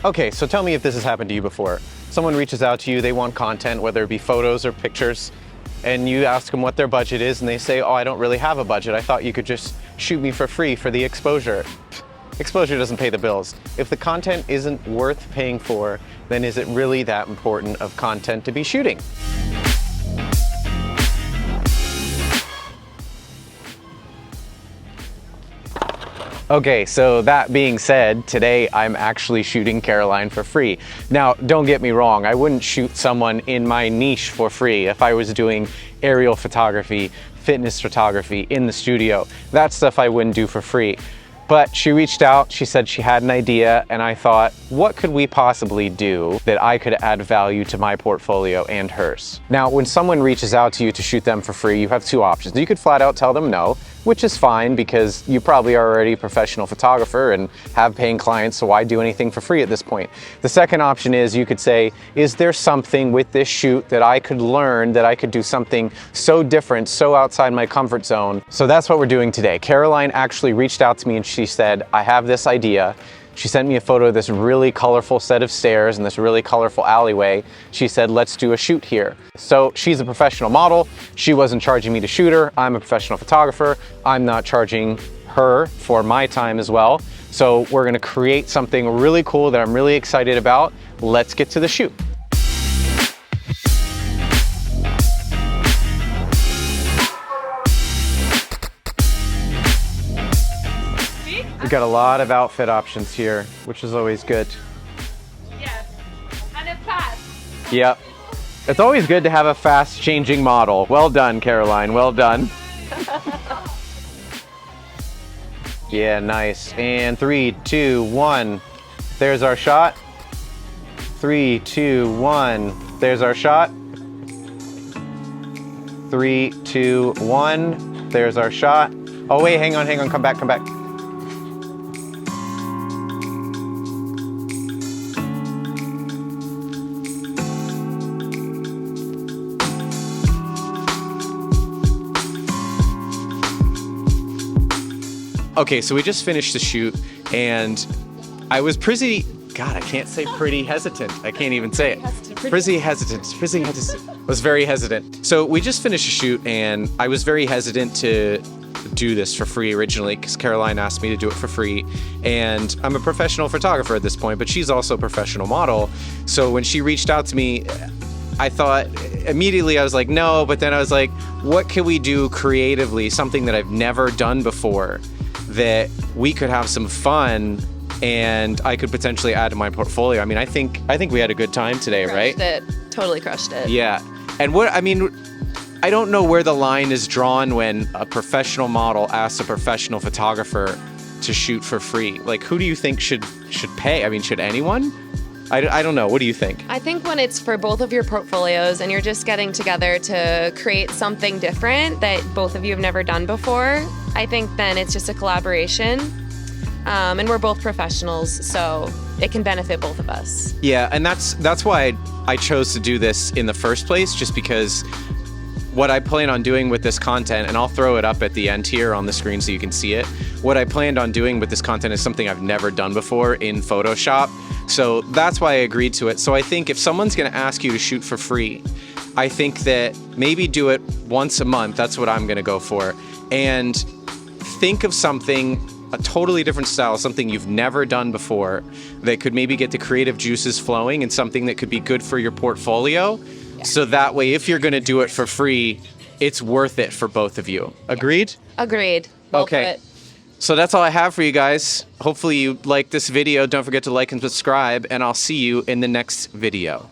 Okay, so tell me if this has happened to you before. Someone reaches out to you, they want content, whether it be photos or pictures, and you ask them what their budget is, and they say, oh, I don't really have a budget. I thought you could just shoot me for free for the exposure. Exposure doesn't pay the bills. If the content isn't worth paying for, then is it really that important of content to be shooting? Okay, so that being said, today I'm actually shooting Caroline for free. Now, don't get me wrong, I wouldn't shoot someone in my niche for free if I was doing aerial photography, fitness photography in the studio. That stuff I wouldn't do for free. But she reached out, she said she had an idea, and I thought, what could we possibly do that I could add value to my portfolio and hers? Now, when someone reaches out to you to shoot them for free, you have two options. You could flat out tell them no, which is fine because you probably are already a professional photographer and have paying clients, so why do anything for free at this point? The second option is you could say, is there something with this shoot that I could learn, that I could do something so different, so outside my comfort zone? So that's what we're doing today. Caroline actually reached out to me and she said, I have this idea. She sent me a photo of this really colorful set of stairs and this really colorful alleyway. She said, let's do a shoot here. So she's a professional model. She wasn't charging me to shoot her. I'm a professional photographer. I'm not charging her for my time as well. So we're gonna create something really cool that I'm really excited about. Let's get to the shoot. We've got a lot of outfit options here, which is always good. Yes, and it's fast. Yep. It's always good to have a fast changing model. Well done, Caroline, well done. Yeah, nice. And 3, 2, 1. There's our shot. 3, 2, 1. There's our shot. 3, 2, 1. There's our shot. Oh wait, hang on, come back. Okay, so we just finished the shoot and I was pretty, God, I can't say pretty hesitant. I can't even say it. Pretty hesitant. I was very hesitant. So we just finished a shoot and I was very hesitant to do this for free originally because Caroline asked me to do it for free. And I'm a professional photographer at this point, but she's also a professional model. So when she reached out to me, I thought immediately, I was like, no, but then I was like, what can we do creatively? Something that I've never done before that we could have some fun and I could potentially add to my portfolio. I mean, I think we had a good time today, right? Crushed it. Totally crushed it. Yeah. And I don't know where the line is drawn when a professional model asks a professional photographer to shoot for free. Like, who do you think should pay? I mean, should anyone? I don't know. What do you think? I think when it's for both of your portfolios and you're just getting together to create something different that both of you have never done before, I think then it's just a collaboration. And we're both professionals, so it can benefit both of us. Yeah, and that's why I chose to do this in the first place, just because what I plan on doing with this content, and I'll throw it up at the end here on the screen so you can see it. What I planned on doing with this content is something I've never done before in Photoshop. So that's why I agreed to it. So I think if someone's gonna ask you to shoot for free, I think that maybe do it once a month. That's what I'm gonna go for. And think of something, a totally different style, something you've never done before that could maybe get the creative juices flowing and something that could be good for your portfolio. So that way, if you're gonna do it for free, it's worth it for both of you. Agreed? Agreed. Okay. So that's all I have for you guys. Hopefully you like this video. Don't forget to like and subscribe, and I'll see you in the next video.